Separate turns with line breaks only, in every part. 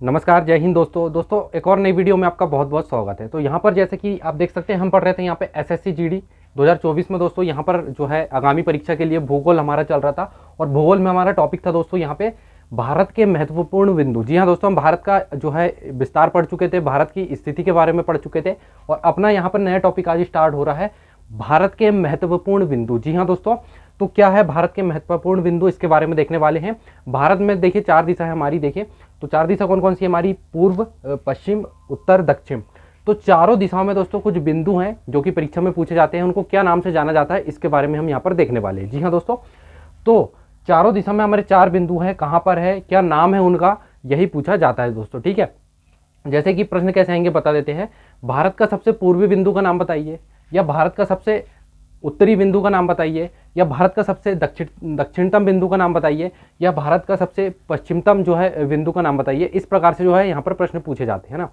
नमस्कार, जय हिंद दोस्तों एक और नई वीडियो में आपका बहुत बहुत स्वागत है। तो यहाँ पर जैसे कि आप देख सकते हैं हम पढ़ रहे थे यहाँ पे एसएससी जीडी 2024 में दोस्तों। यहाँ पर जो है आगामी परीक्षा के लिए भूगोल हमारा चल रहा था और भूगोल में हमारा टॉपिक था दोस्तों यहाँ पे भारत के महत्वपूर्ण बिंदु। जी हाँ दोस्तों, हम भारत का जो है विस्तार पढ़ चुके थे, भारत की स्थिति के बारे में पढ़ चुके थे और अपना यहाँ पर नया टॉपिक आज स्टार्ट हो रहा है, भारत के महत्वपूर्ण बिंदु। जी हाँ दोस्तों, तो क्या है भारत के महत्वपूर्ण बिंदु, इसके बारे में देखने वाले हैं। भारत में देखिए 4 दिशा है हमारी, देखिए तो 4 दिशा कौन कौन सी है हमारी, पूर्व, पश्चिम, उत्तर, दक्षिण। तो चारों दिशाओं में दोस्तों कुछ बिंदु हैं जो कि परीक्षा में पूछे जाते हैं, उनको क्या नाम से जाना जाता है इसके बारे में हम यहाँ पर देखने वाले हैं। जी हाँ दोस्तों, तो चारों दिशा में हमारे 4 बिंदु हैं, कहाँ पर है, क्या नाम है उनका, यही पूछा जाता है दोस्तों। ठीक है, जैसे कि प्रश्न कैसे आएंगे बता देते हैं। भारत का सबसे पूर्वी बिंदु का नाम बताइए, या भारत का सबसे उत्तरी बिंदु का नाम बताइए, या भारत का सबसे दक्षिणतम बिंदु का नाम बताइए, या भारत का सबसे पश्चिमतम जो है बिंदु का नाम बताइए। इस प्रकार से जो है यहाँ पर प्रश्न पूछे जाते हैं ना।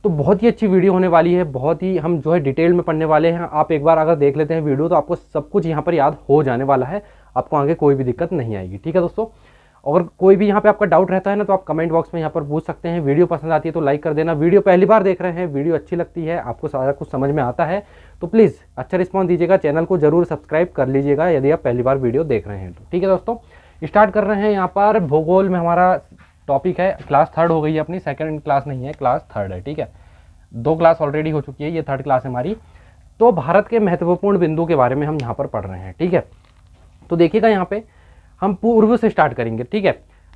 तो बहुत ही अच्छी वीडियो होने वाली है, बहुत ही हम जो है डिटेल में पढ़ने वाले हैं। आप एक बार अगर देख लेते हैं वीडियो तो आपको सब कुछ यहाँ पर याद हो जाने वाला है, आपको आगे कोई भी दिक्कत नहीं आएगी। ठीक है दोस्तों, और कोई भी यहाँ पे आपका डाउट रहता है ना तो आप कमेंट बॉक्स में यहाँ पर पूछ सकते हैं। वीडियो पसंद आती है तो लाइक कर देना। वीडियो पहली बार देख रहे हैं, वीडियो अच्छी लगती है, आपको सारा कुछ समझ में आता है तो प्लीज़ अच्छा रिस्पॉन्स दीजिएगा, चैनल को जरूर सब्सक्राइब कर लीजिएगा यदि आप पहली बार वीडियो देख रहे हैं तो। ठीक है दोस्तों, स्टार्ट कर रहे हैं। यहाँ पर भूगोल में हमारा टॉपिक है, क्लास 3 हो गई है अपनी, सेकेंड क्लास नहीं है, क्लास 3 है। ठीक है, 2 क्लास ऑलरेडी हो चुकी है, ये 3rd क्लास है हमारी। तो भारत के महत्वपूर्ण बिंदु के बारे में हम यहाँ पर पढ़ रहे हैं। ठीक है, तो देखिएगा यहाँ पे हम पूर्व से स्टार्ट करेंगे। ठीक है,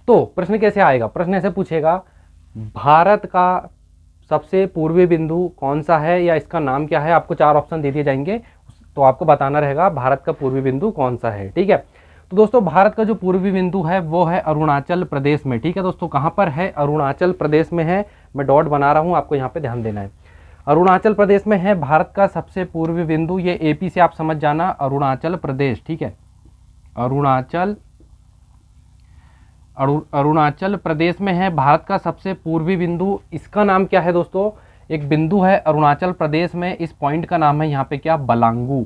तो प्रश्न कैसे आएगा, प्रश्न ऐसे पूछेगा, भारत का सबसे पूर्वी बिंदु कौन सा है या इसका नाम क्या है। आपको 4 ऑप्शन दे दिए जाएंगे तो आपको बताना रहेगा भारत का पूर्वी बिंदु कौन सा है। ठीक है, तो दोस्तों भारत का जो पूर्वी बिंदु है वो है अरुणाचल प्रदेश में। ठीक है दोस्तों, कहाँ पर है, अरुणाचल प्रदेश में है। मैं डॉट बना रहा हूँ, आपको यहाँ पे ध्यान देना है। अरुणाचल प्रदेश में है भारत का सबसे पूर्वी बिंदु। ये एपी से आप समझ जाना, अरुणाचल प्रदेश। ठीक है, अरुणाचल प्रदेश में है भारत का सबसे पूर्वी बिंदु। इसका नाम क्या है दोस्तों, एक बिंदु है अरुणाचल प्रदेश में, इस पॉइंट का नाम है यहाँ पे क्या, बलांगू।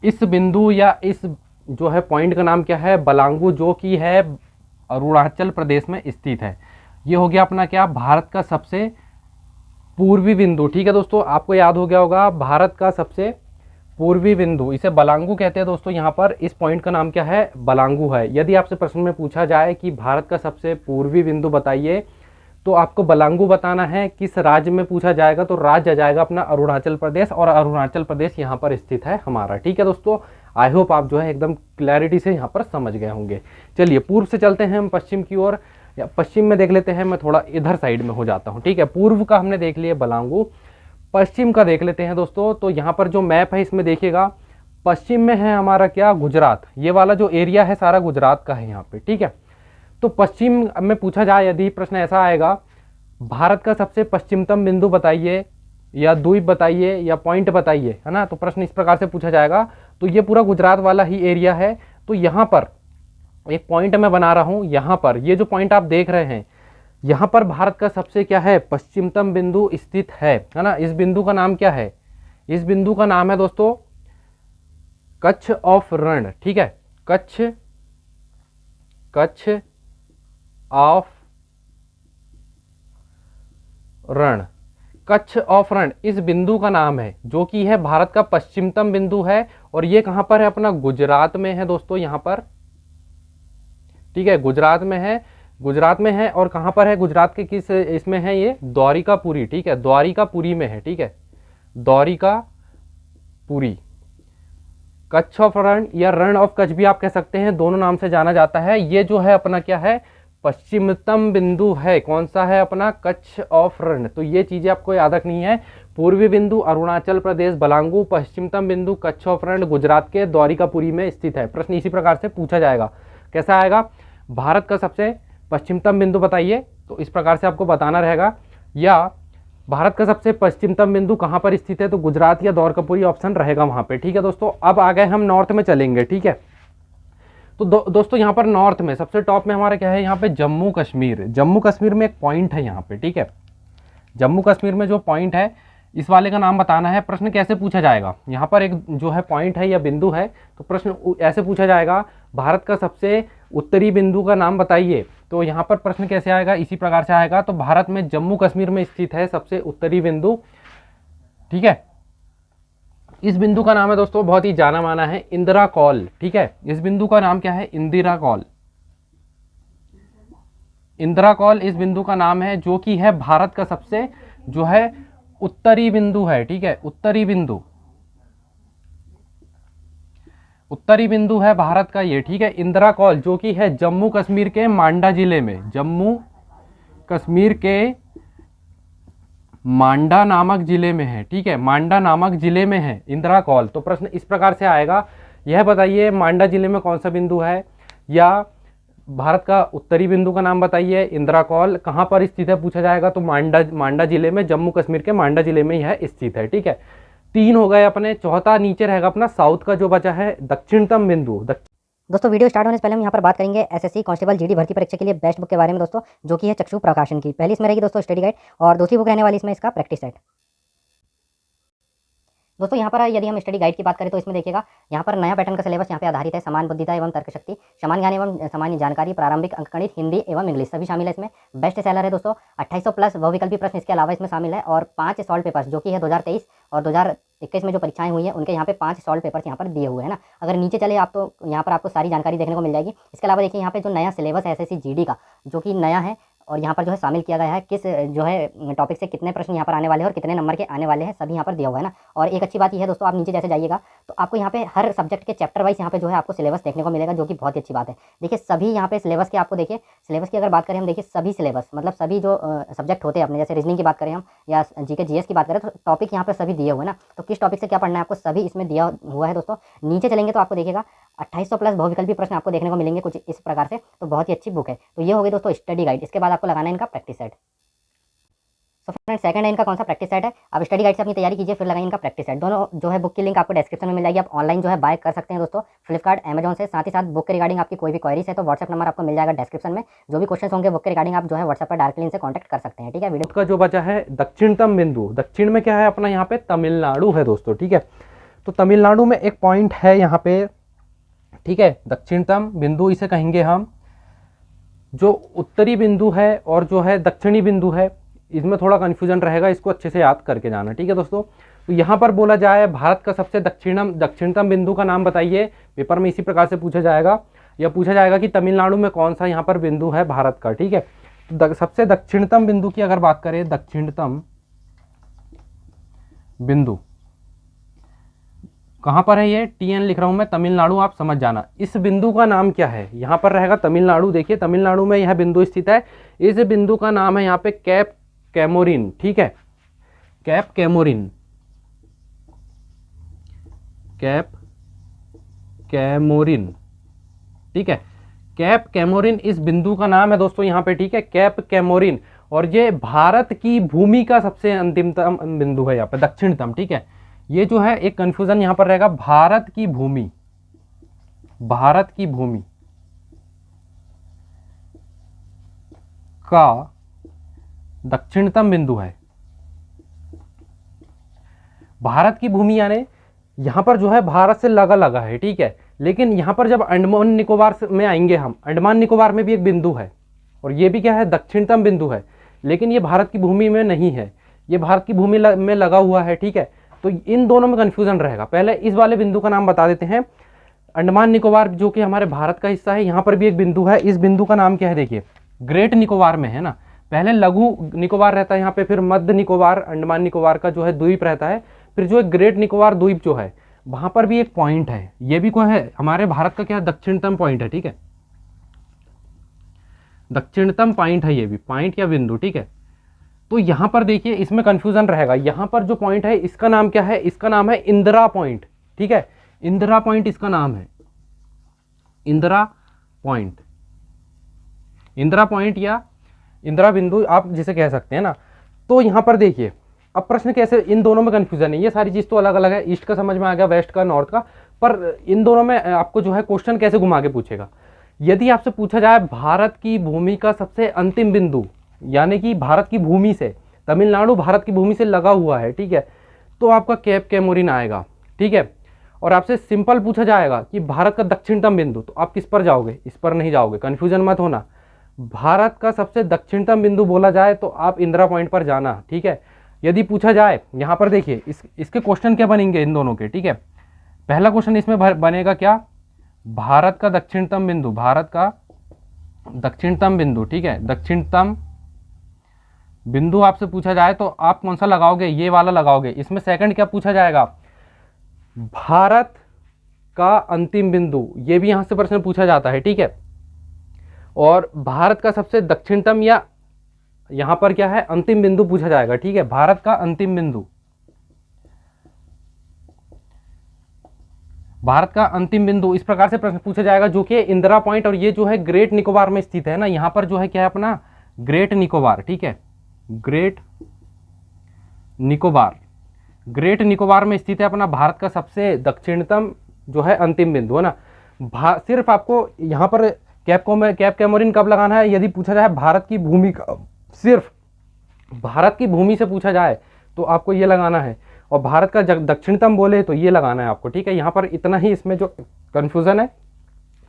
इस बिंदु या इस जो है पॉइंट का नाम क्या है, बलांगू, जो कि है अरुणाचल प्रदेश में स्थित है। ये हो गया अपना क्या, भारत का सबसे पूर्वी बिंदु। ठीक है दोस्तों, आपको याद हो गया होगा भारत का सबसे पूर्वी बिंदु, इसे बलांगू कहते हैं दोस्तों। यहाँ पर इस पॉइंट का नाम क्या है, बलांगू है। यदि आपसे प्रश्न में पूछा जाए कि भारत का सबसे पूर्वी बिंदु बताइए तो आपको बलांगू बताना है। किस राज्य में पूछा जाएगा तो राज्य आ जाएगा अपना अरुणाचल प्रदेश, और अरुणाचल प्रदेश यहाँ पर स्थित है हमारा। ठीक है दोस्तों, आई होप आप जो है एकदम क्लैरिटी से यहाँ पर समझ गए होंगे। चलिए पूर्व से चलते हैं हम पश्चिम की ओर, या पश्चिम में देख लेते हैं। मैं थोड़ा इधर साइड में हो जाता हूँ। ठीक है, पूर्व का हमने देख लिया बलांगू, पश्चिम का देख लेते हैं दोस्तों। तो यहाँ पर जो मैप है इसमें देखिएगा, पश्चिम में है हमारा क्या, गुजरात। ये वाला जो एरिया है सारा गुजरात का है यहाँ पे। ठीक है, तो पश्चिम में पूछा जाए, यदि प्रश्न ऐसा आएगा, भारत का सबसे पश्चिमतम बिंदु बताइए, या द्वीप बताइए, या पॉइंट बताइए, है ना। तो प्रश्न इस प्रकार से पूछा जाएगा। तो ये पूरा गुजरात वाला ही एरिया है। तो यहाँ पर एक पॉइंट मैं बना रहा हूँ, यहाँ पर ये जो पॉइंट आप देख रहे हैं, यहाँ पर भारत का सबसे क्या है, पश्चिमतम बिंदु स्थित है ना। इस बिंदु का नाम क्या है, इस बिंदु का नाम है दोस्तों कच्छ ऑफ रण। ठीक है, Kutch of Rann, Kutch of रण इस बिंदु का नाम है, जो कि है भारत का पश्चिमतम बिंदु है। और ये कहां पर है, अपना गुजरात में है दोस्तों, यहां पर। ठीक है, गुजरात में है, गुजरात में है। और कहां पर है, गुजरात के किस इसमें है, ये द्वारिकापुरी। ठीक है, द्वारिकापुरी में है। ठीक है, द्वारिकापुरी, कच्छ ऑफ रण या रण ऑफ कच्छ भी आप कह सकते हैं, दोनों नाम से जाना जाता है। ये जो है अपना क्या है, पश्चिमतम बिंदु है। कौन सा है, अपना कच्छ ऑफ रण। तो ये चीजें आपको याद रखनी है। पूर्वी बिंदु अरुणाचल प्रदेश बलांगू, पश्चिमतम बिंदु कच्छ ऑफ रण गुजरात के द्वारिकापुरी में स्थित है। प्रश्न इसी प्रकार से पूछा जाएगा। कैसा आएगा, भारत का सबसे पश्चिमतम बिंदु बताइए, तो इस प्रकार से आपको बताना रहेगा। या भारत का सबसे पश्चिमतम बिंदु कहाँ पर स्थित है, तो गुजरात या द्वारकापुरी ऑप्शन रहेगा वहां पे। ठीक है दोस्तों, अब आ गए हम नॉर्थ में चलेंगे। ठीक है, तो दोस्तों यहाँ पर नॉर्थ में सबसे टॉप में हमारा क्या है, यहाँ पे जम्मू कश्मीर। जम्मू कश्मीर में एक पॉइंट है यहाँ पे। ठीक है, जम्मू कश्मीर में जो पॉइंट है इस वाले का नाम बताना है। प्रश्न कैसे पूछा जाएगा, यहाँ पर एक जो है पॉइंट है या बिंदु है, तो प्रश्न ऐसे पूछा जाएगा, भारत का सबसे उत्तरी बिंदु का नाम बताइए। तो यहाँ पर प्रश्न कैसे आएगा, इसी प्रकार से आएगा। तो भारत में जम्मू कश्मीर में स्थित है सबसे उत्तरी बिंदु, ठीक है। इस बिंदु का नाम है दोस्तों, बहुत ही जाना माना है, इंदिरा कॉल, ठीक है। इस बिंदु का नाम क्या है, इंदिरा कॉल। इंदिरा कॉल इस बिंदु का नाम है, जो कि है भारत का सबसे जो है उत्तरी बिंदु है, ठीक है। उत्तरी बिंदु, उत्तरी बिंदु है भारत का ये, ठीक है। इंदिरा कॉल जो कि है जम्मू कश्मीर के मांडा जिले में, जम्मू कश्मीर के मांडा नामक जिले में है, ठीक है। मांडा नामक जिले में है इंदिरा कॉल। तो प्रश्न इस प्रकार से आएगा, यह बताइए मांडा जिले में कौन सा बिंदु है, या भारत का उत्तरी बिंदु का नाम बताइए। इंदिरा कॉल कहाँ पर स्थित है पूछा जाएगा, तो मांडा जिले में, जम्मू कश्मीर के मांडा जिले में यह स्थित है, ठीक है। 3 हो गए अपने। चौथा नीचे रहेगा अपना साउथ का जो बचा है दक्षिणतम बिंदु।
दोस्तों वीडियो स्टार्ट होने से पहले हम यहाँ पर बात करेंगे एसएससी कांस्टेबल जीडी भर्ती परीक्षा के लिए बेस्ट बुक के बारे में दोस्तों, जो कि है चक्षु प्रकाशन की। पहली इसमें रहेगी दोस्तों स्टडी गाइड, और दूसरी बुक रहने वाली इसमें इसका प्रैक्टिस सेट। दोस्तों यहाँ पर यदि हम स्टडी गाइड की बात करें तो इसमें देखिएगा, यहाँ पर नया पैटर्न का सिलेबस यहाँ पे आधारित है। समान बुद्धिता एवं तर्क शक्ति, समान ज्ञान एवं सामान्य जानकारी, प्रारंभिक अंकगणित, हिंदी एवं इंग्लिश सभी शामिल है इसमें। बेस्ट सेलर है दोस्तों। 2800 प्लस बहुविकल्पी प्रश्न इसके अलावा इसमें शामिल है, और 5 सॉल्व पेपर्स जो कि है 2023 और 2021 में जो परीक्षाएं हुई हैं उनके यहाँ पे 5 सॉल्व पेपर्स यहाँ पर दिए हुए हैं ना। अगर नीचे चले आप तो यहाँ पर आपको सारी जानकारी देखने को मिल जाएगी। इसके अलावा देखिए यहाँ पे जो नया सिलेबस है एसएससी जीडी का, जो कि नया है, और यहाँ पर जो है शामिल किया गया है किस जो है टॉपिक से कितने प्रश्न यहाँ पर आने वाले हैं और कितने नंबर के आने वाले हैं, सभी यहाँ पर दिया हुआ है ना। और एक अच्छी बात यह है दोस्तों, आप नीचे जैसे जाइएगा तो आपको यहाँ पे हर सब्जेक्ट के चैप्टर वाइज यहाँ पे जो है आपको सिलेबस देखने को मिलेगा, जो कि बहुत ही अच्छी बात है। देखिए सभी यहाँ पे सिलेबस के आपको देखिए, सिलेबस की अगर बात करें हम, देखिए सभी सिलेबस मतलब सभी जो सब्जेक्ट होते हैं अपने, जैसे रीजनिंग की बात करें हम या जीके जीएस की बात करें, तो टॉपिक यहाँ पर सभी दिए हुए हैं ना। तो किस टॉपिक से क्या पढ़ना है आपको सभी इसमें दिया हुआ है दोस्तों। नीचे चलेंगे तो आपको देखिएगा 2800 प्लस बहुविकल्पी प्रश्न आपको देखने को मिलेंगे कुछ इस प्रकार से। तो बहुत ही अच्छी बुक है। तो ये हो गई दोस्तों स्टडी गाइड। इसके बाद आपको लगाना है इनका प्रैक्टिस सेट। तो फ्रेंड सेकंड है इनका कौन सा प्रैक्टिस सेट है। आप स्टडी गाइड से अपनी तैयारी कीजिए, फिर लगाइए इनका प्रैक्टिस सेट। दोनों जो है बुक की लिंक आपको डिस्क्रिप्शन में मिल जाएगी। आप ऑनलाइन जो है बाय कर सकते हैं दोस्तों, फ्लिपकार्ट अमेजॉन से। साथ ही साथ बुक के रिगार्डिंग आपकी कोई भी क्वेरीज है तो व्हाट्सएप नंबर आपको मिल जाएगा डिस्क्रिप्शन में। जो भी क्वेश्चन होंगे बुक के रिगार्डिंग आप जो है व्हाट्सएप पर डायरेक्टली इनसे कॉन्टैक्ट कर सकते हैं, ठीक है। वीडियो
का जो बचा है दक्षिणतम बिंदु, दक्षिण में क्या है अपना यहाँ पे तमिलनाडु है दोस्तों, ठीक है। तो तमिलनाडु में एक पॉइंट है यहाँ पे, ठीक है। दक्षिणतम बिंदु इसे कहेंगे हम। जो उत्तरी बिंदु है और जो है दक्षिणी बिंदु है, इसमें थोड़ा कन्फ्यूजन रहेगा, इसको अच्छे से याद करके जाना, ठीक है दोस्तों। तो यहाँ पर बोला जाए भारत का सबसे दक्षिणतम बिंदु का नाम बताइए। पेपर में इसी प्रकार से पूछा जाएगा, या पूछा जाएगा कि तमिलनाडु में कौन सा यहाँ पर बिंदु है भारत का, ठीक है। तो सबसे दक्षिणतम बिंदु की अगर बात करें, दक्षिणतम बिंदु कहाँ पर है, ये टीएन लिख रहा हूँ मैं, तमिलनाडु, आप समझ जाना। इस बिंदु का नाम क्या है, यहाँ पर रहेगा तमिलनाडु। देखिए तमिलनाडु में यह बिंदु स्थित है। इस बिंदु का नाम है यहाँ पे कैप कैमोरिन, ठीक है। कैप कैमोरिन, कैप कैमोरिन, ठीक है। कैप कैमोरिन इस बिंदु का नाम है दोस्तों यहाँ पे, ठीक है। कैप कैमोरिन, और ये भारत की भूमि का सबसे अंतिमतम बिंदु है यहाँ पे, दक्षिणतम, ठीक है। ये जो है एक कंफ्यूजन यहाँ पर रहेगा, भारत की भूमि, भारत की भूमि का दक्षिणतम बिंदु है। भारत की भूमि यानी यहां पर जो है भारत से लगा लगा है, ठीक है। लेकिन यहां पर जब अंडमान निकोबार में आएंगे हम, अंडमान निकोबार में भी एक बिंदु है, और ये भी क्या है, दक्षिणतम बिंदु है। लेकिन ये भारत की भूमि में नहीं है, ये भारत की भूमि में लगा हुआ है, ठीक है। तो इन दोनों में कंफ्यूजन रहेगा। पहले इस वाले बिंदु का नाम बता देते हैं। अंडमान निकोबार जो कि हमारे भारत का हिस्सा है, यहाँ पर भी एक बिंदु है। इस बिंदु का नाम क्या है, देखिए ग्रेट निकोबार में है ना। पहले लघु निकोबार रहता है यहाँ पे, फिर मध्य निकोबार, अंडमान निकोबार का जो है द्वीप रहता है, फिर जो है ग्रेट निकोबार द्वीप जो है वहां पर भी एक पॉइंट है। ये भी कोई है हमारे भारत का क्या दक्षिणतम पॉइंट है, ठीक है। दक्षिणतम पॉइंट है ये भी, पॉइंट या बिंदु, ठीक है। तो यहां पर देखिए इसमें कंफ्यूजन रहेगा। यहां पर जो पॉइंट है इसका नाम क्या है, इसका नाम है इंदिरा पॉइंट, ठीक है। इंदिरा पॉइंट इसका नाम है, इंदिरा पॉइंट, इंदिरा पॉइंट या इंदिरा बिंदु आप जिसे कह सकते हैं ना। तो यहां पर देखिए अब प्रश्न कैसे, इन दोनों में कंफ्यूजन है। ये सारी चीज तो अलग अलग है, ईस्ट का समझ में आ गया, वेस्ट का, नॉर्थ का, पर इन दोनों में आपको जो है क्वेश्चन कैसे घुमा के पूछेगा। यदि आपसे पूछा जाए भारत की भूमि का सबसे अंतिम बिंदु, यानी कि भारत की भूमि से, तमिलनाडु भारत की भूमि से लगा हुआ है, ठीक है, तो आपका कैप कैमोरिन आएगा, ठीक है। और आपसे सिंपल पूछा जाएगा कि भारत का दक्षिणतम बिंदु, तो आप किस पर जाओगे, इस पर नहीं जाओगे, कन्फ्यूजन मत होना। भारत का सबसे दक्षिणतम बिंदु बोला जाए तो आप इंदिरा पॉइंट पर जाना, ठीक है। यदि पूछा जाए यहाँ पर देखिए इसके क्वेश्चन क्या बनेंगे इन दोनों के, ठीक है। पहला क्वेश्चन इसमें बनेगा क्या, भारत का दक्षिणतम बिंदु, भारत का दक्षिणतम बिंदु, ठीक है, दक्षिणतम बिंदु आपसे पूछा जाए तो आप कौन सा लगाओगे, ये वाला लगाओगे। इसमें सेकंड क्या पूछा जाएगा, भारत का अंतिम बिंदु, ये भी यहां से प्रश्न पूछा जाता है, ठीक है। और भारत का सबसे दक्षिणतम या यहां पर क्या है, अंतिम बिंदु पूछा जाएगा, ठीक है, भारत का अंतिम बिंदु, भारत का अंतिम बिंदु, इस प्रकार से प्रश्न पूछा जाएगा, जो कि इंदिरा पॉइंट और ये जो है ग्रेट निकोबार में स्थित है ना, यहां पर जो है क्या है अपना ग्रेट निकोबार, ठीक है, ग्रेट निकोबार, ग्रेट निकोबार में स्थित है अपना भारत का सबसे दक्षिणतम जो है अंतिम बिंदु, है ना। सिर्फ आपको यहाँ पर कैप कैमोरिन कब लगाना है, यदि पूछा जाए भारत की भूमि का, सिर्फ भारत की भूमि से पूछा जाए तो आपको ये लगाना है, और भारत का दक्षिणतम बोले तो ये लगाना है आपको, ठीक है। यहाँ पर इतना ही इसमें जो कन्फ्यूजन है,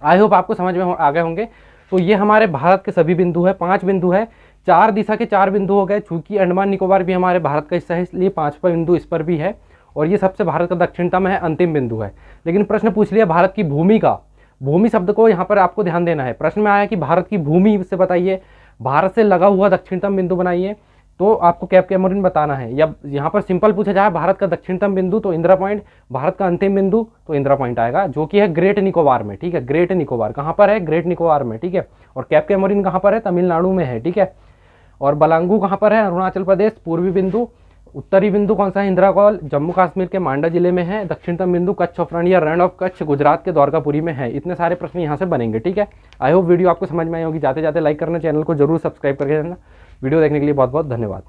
आई होप आपको समझ में आ गए होंगे। तो ये हमारे भारत के सभी बिंदु है, 5 बिंदु है, 4 दिशा के 4 बिंदु हो गए, चूंकि अंडमान निकोबार भी हमारे भारत का हिस्सा है इसलिए 5वां बिंदु इस पर भी है, और ये सबसे भारत का दक्षिणतम है, अंतिम बिंदु है। लेकिन प्रश्न पूछ लिया भारत की भूमि का, भूमि शब्द को यहाँ पर आपको ध्यान देना है। प्रश्न में आया कि भारत की भूमि से बताइए, भारत से लगा हुआ दक्षिणतम बिंदु बनाइए, तो आपको कैप कैमोरिन बताना है। या यहाँ पर सिंपल पूछा जाए भारत का दक्षिणतम बिंदु तो इंदिरा पॉइंट, भारत का अंतिम बिंदु तो इंदिरा पॉइंट आएगा, जो कि है ग्रेट निकोबार में, ठीक है। ग्रेट निकोबार कहाँ पर है, ग्रेट निकोबार में, ठीक है। और कैप कैमोरिन कहाँ पर है, तमिलनाडु में है, ठीक है। और बलांगू कहाँ पर है, अरुणाचल प्रदेश। पूर्वी बिंदु, उत्तरी बिंदु कौन सा है, इंदिरा कॉल, जम्मू कश्मीर के मांडा जिले में है। दक्षिणतम बिंदु कच्छ ऑफ रण या रण ऑफ कच्छ गुजरात के द्वारकापुरी में है। इतने सारे प्रश्न यहाँ से बनेंगे, ठीक है। आई होप वीडियो आपको समझ में आई होगी। जाते जाते लाइक करना, चैनल को जरूर सब्सक्राइब करके जाना। वीडियो देखने के लिए बहुत बहुत धन्यवाद।